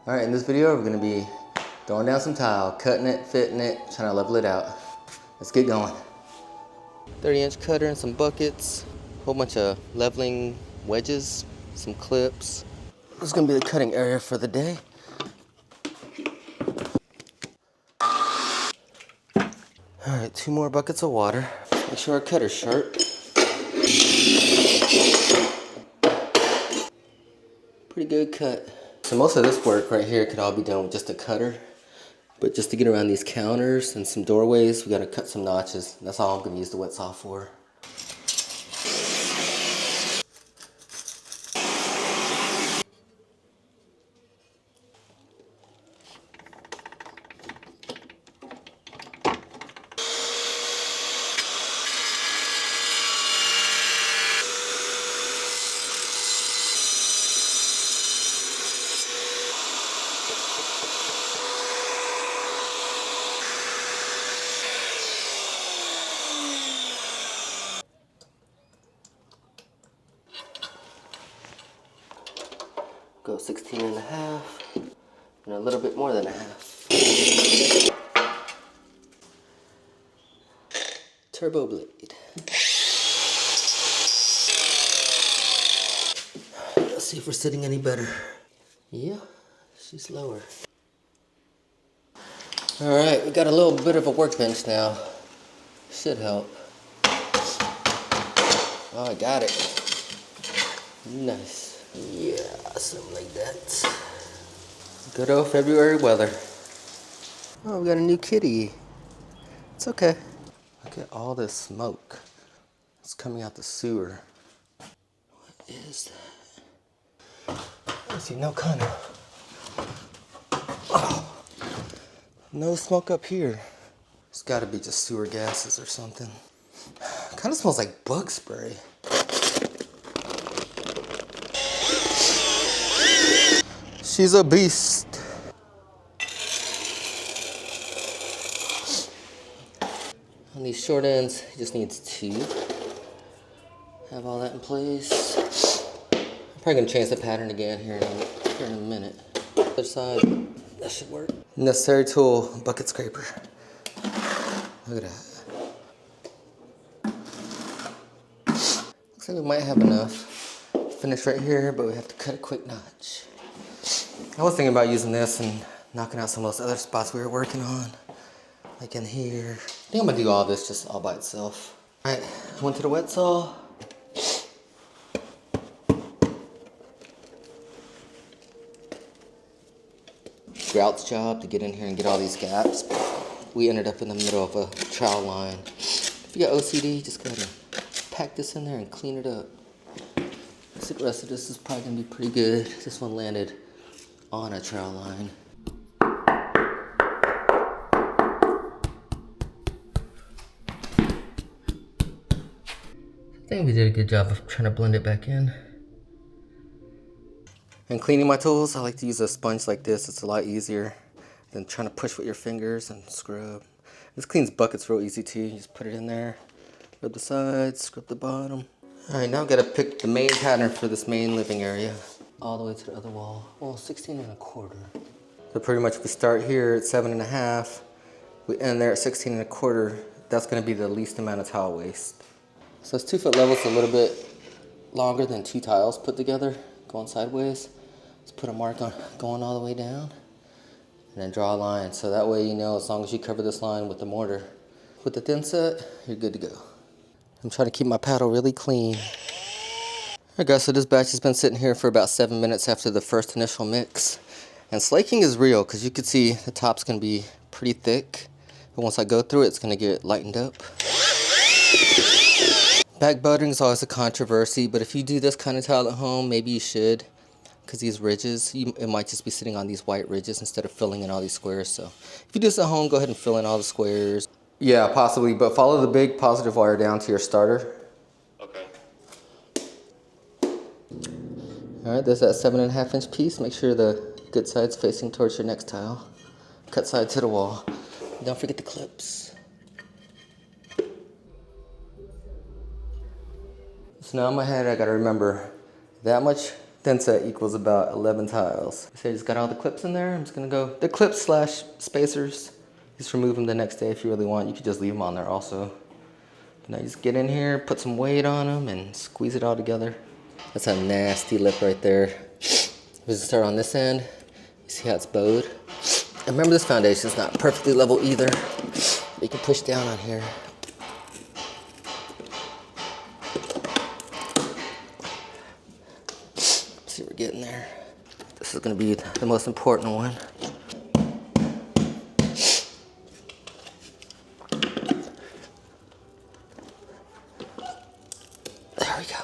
Alright, in this video we're going to be throwing down some tile, cutting it, fitting it, trying to level it out. Let's get going. 30-inch cutter and some buckets, a whole bunch of leveling wedges, some clips. This is going to be the cutting area for the day. Alright, 2 more buckets of water. Make sure our cutter's sharp. Pretty good cut. So most of this work right here could all be done with just a cutter. But just to get around these counters and some doorways, we gotta cut some notches. That's all I'm gonna use the wet saw for. Go 16 and a half, and a little bit more than a half. Turbo blade. Let's see if we're sitting any better. Yeah, she's lower. All right, we got a little bit of a workbench now. Should help. Oh, I got it. Nice. Yeah, something like that. Good old February weather. Oh, we got a new kitty. It's okay. Look at all this smoke. It's coming out the sewer. What is that? I see no kind of... Oh, no smoke up here. It's gotta be just sewer gases or something. Kind of smells like bug spray. She's a beast. On these short ends, it just needs 2. Have all that in place. I'm probably gonna change the pattern again here in a minute. Other side, that should work. Necessary tool, bucket scraper. Look at that. Looks like we might have enough. Finish right here, but we have to cut a quick notch. I was thinking about using this and knocking out some of those other spots we were working on. Like in here. I think I'm gonna do all this just all by itself. All right, went to the wet saw. Grout's job to get in here and get all these gaps. We ended up in the middle of a trowel line. If you got OCD, just go ahead and pack this in there and clean it up. So the rest of this is probably gonna be pretty good. This one landed on a trowel line. I think we did a good job of trying to blend it back in. And cleaning my tools, I like to use a sponge like this. It's a lot easier than trying to push with your fingers and scrub. This cleans buckets real easy too. You just put it in there, rub the sides, scrub the bottom. All right, now I've got to pick the main pattern for this main living area. All the way to the other wall. Well, 16 1/4. So pretty much if we start here at 7 1/2, we end there at 16 1/4, that's gonna be the least amount of tile waste. So this 2-foot level is a little bit longer than 2 tiles put together, going sideways. Let's put a mark on going all the way down, and then draw a line. So that way you know as long as you cover this line with the mortar, with the thin set, you're good to go. I'm trying to keep my paddle really clean. Alright guys, so this batch has been sitting here for about 7 minutes after the first initial mix. And slaking is real, because you can see the top's going to be pretty thick. But once I go through it, it's going to get lightened up. Back buttering is always a controversy, but if you do this kind of tile at home, maybe you should. Because these ridges, it might just be sitting on these white ridges instead of filling in all these squares. So if you do this at home, go ahead and fill in all the squares. Yeah, possibly, but follow the big positive wire down to your starter. Okay. Alright, there's that 7 1/2 inch piece. Make sure the good side's facing towards your next tile. Cut side to the wall. Don't forget the clips. So now in my head I gotta remember that much Thin set equals about 11 tiles. So I just got all the clips in there. I'm just gonna go, the clips slash spacers. Just remove them the next day if you really want. You could just leave them on there also. Now you just get in here, put some weight on them and squeeze it all together. That's a nasty lip right there. We just start on this end. You see how it's bowed? And remember, this foundation is not perfectly level either. You can push down on here. See, we're getting there. This is gonna be the most important one. There we go.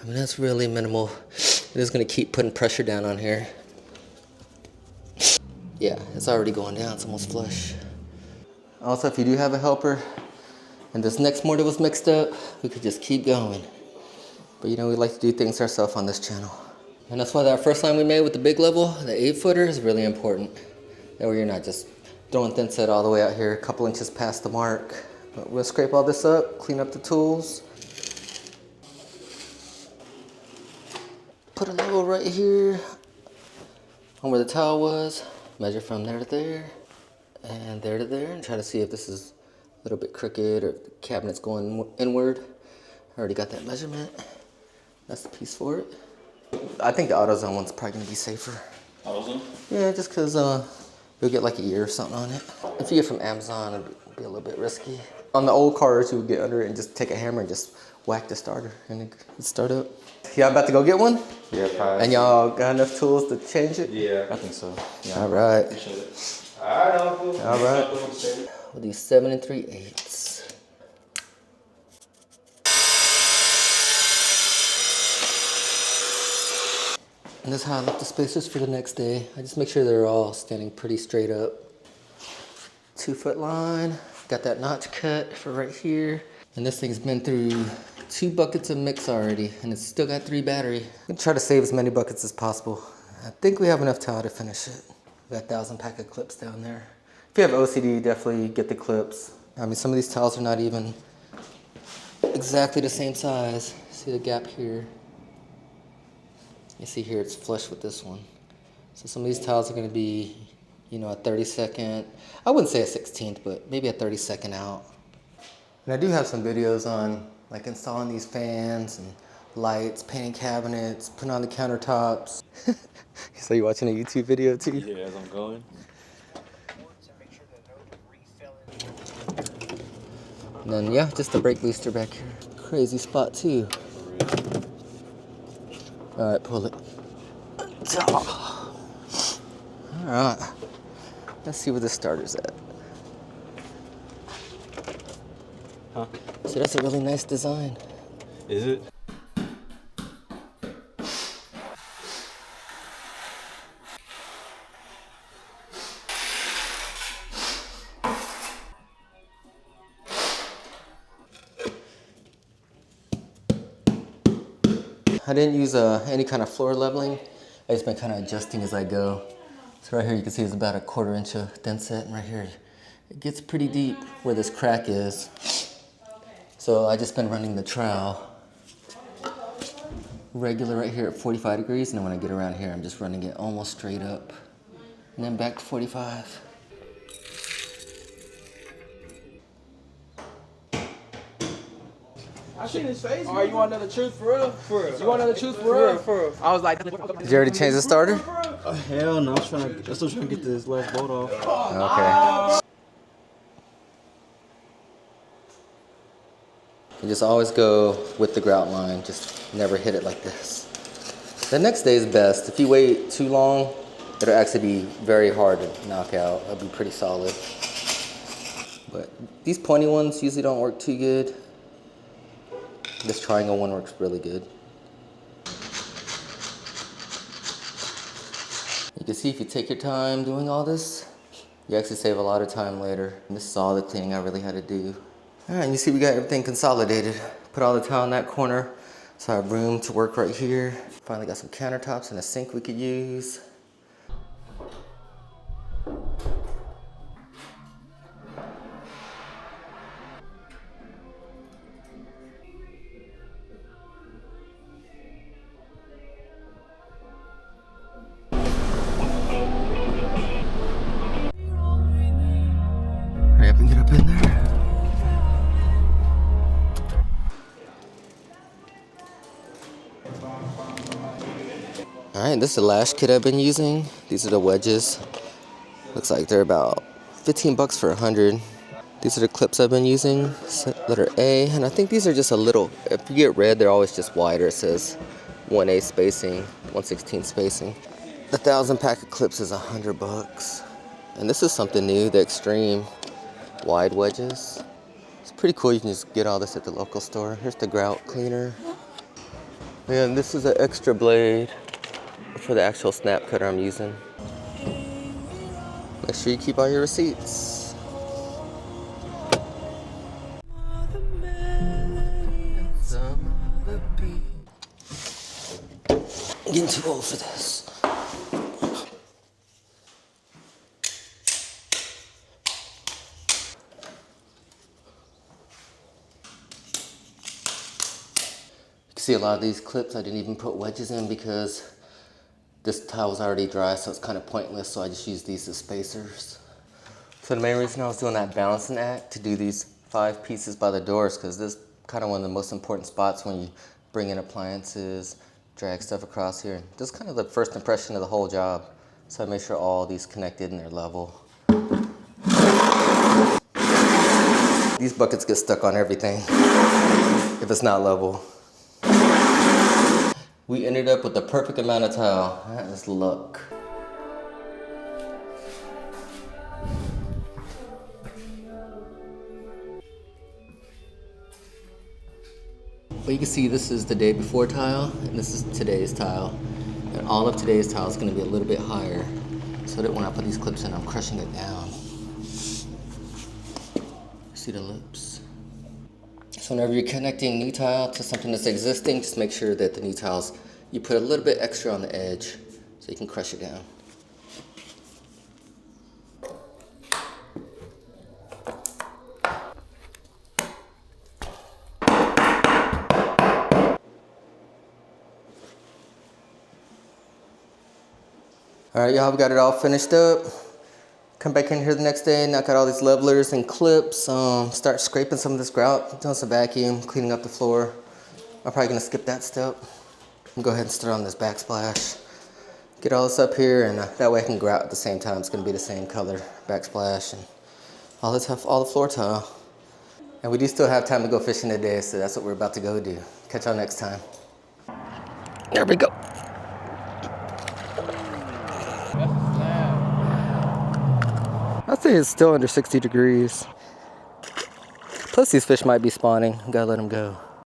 I mean, that's really minimal. It is gonna keep putting pressure down on here. Yeah, it's already going down, it's almost flush. Also, if you do have a helper and this next mortar was mixed up, we could just keep going. But you know, we like to do things ourselves on this channel. And that's why that first line we made with the big level, the 8-footer, is really important. That way you're not just throwing thin set all the way out here, a couple inches past the mark. But we'll scrape all this up, clean up the tools. Put a level right here on where the tile was. Measure from there to there, and there to there, and try to see if this is a little bit crooked or if the cabinet's going inward. I already got that measurement. That's the piece for it. I think the AutoZone one's probably gonna be safer. AutoZone? Yeah, just cause you'll get like a year or something on it. If you get from Amazon, it'd be a little bit risky. On the old cars, you would get under it and just take a hammer and just whack the starter and it'd start up. Y'all about to go get one? Yeah, probably. And y'all got enough tools to change it? Yeah, I think so. Yeah. All right. Appreciate it. All right, Uncle. All right. We'll do 7 3/8. And this is how I left the spacers for the next day. I just make sure they're all standing pretty straight up. 2-foot line. Got that notch cut for right here. And this thing's been through 2 buckets of mix already, and it's still got 3 battery. I'm gonna try to save as many buckets as possible. I think we have enough tile to finish it. We got 1,000 pack of clips down there. If you have OCD, definitely get the clips. I mean, some of these tiles are not even exactly the same size. See the gap here? You see here, it's flush with this one. So some of these tiles are gonna be, you know, a 32nd. I wouldn't say a 16th, but maybe a 32nd out. And I do have some videos on like installing these fans and lights, painting cabinets, putting on the countertops. So you watching a YouTube video too? Yeah, as I'm going. And then yeah, just the brake booster back here. Crazy spot too. All right, pull it. All right, let's see where the starter's at. Huh? So that's a really nice design. Is it? I didn't use any kind of floor leveling. I just been kind of adjusting as I go. So right here you can see it's about a 1/4 inch of thin set, and right here it gets pretty deep where this crack is. So I just been running the trowel regular right here at 45 degrees, and then when I get around here I'm just running it almost straight up and then back to 45. I seen his face. All right, you want another truth for real? For real. You want another truth for real? For real. I was like, Did you already change the starter? Hell no, I'm still trying to get this last bolt off. Okay. You just always go with the grout line, just never hit it like this. The next day is best. If you wait too long, it'll actually be very hard to knock out. It'll be pretty solid. But these pointy ones usually don't work too good. This triangle one works really good. You can see if you take your time doing all this, you actually save a lot of time later. And this is all the cleaning I really had to do. All right, and you see we got everything consolidated. Put all the tile in that corner, so I have room to work right here. Finally got some countertops and a sink we could use. Alright, this is the Lash kit I've been using. These are the wedges. Looks like they're about 15 bucks for 100. These are the clips I've been using, letter A, and I think these are just a little, if you get red, they're always just wider. It says 1A spacing, 1/16 spacing. The 1,000 pack of clips is 100 bucks. And this is something new, the extreme wide wedges. It's pretty cool, you can just get all this at the local store. Here's the grout cleaner. And this is an extra blade for the actual snap cutter I'm using. Make sure you keep all your receipts. I'm getting too old for this. You can see a lot of these clips I didn't even put wedges in because this tile's already dry, so it's kind of pointless, so I just use these as spacers. So the main reason I was doing that balancing act to do these 5 pieces by the doors, because this is kind of one of the most important spots when you bring in appliances, drag stuff across here. This is kind of the first impression of the whole job. So I make sure all these connected and they're level. These buckets get stuck on everything if it's not level. We ended up with the perfect amount of tile. That is luck. But you can see this is the day before tile, and this is today's tile. And all of today's tile is going to be a little bit higher, so that when I put these clips in, I'm crushing it down. See the lips? So whenever you're connecting new tile to something that's existing, just make sure that the new tiles, you put a little bit extra on the edge, so you can crush it down. All right, y'all, we got it all finished up. Come back in here the next day, knock out all these levelers and clips, start scraping some of this grout, doing some vacuum, cleaning up the floor. I'm probably gonna skip that step. I'm gonna go ahead and start on this backsplash. Get all this up here, and that way I can grout at the same time. It's gonna be the same color, backsplash, and all the floor tile. And we do still have time to go fishing today, so that's what we're about to go do. Catch y'all next time. There we go. I'd say it's still under 60 degrees. Plus these fish might be spawning. Gotta let them go.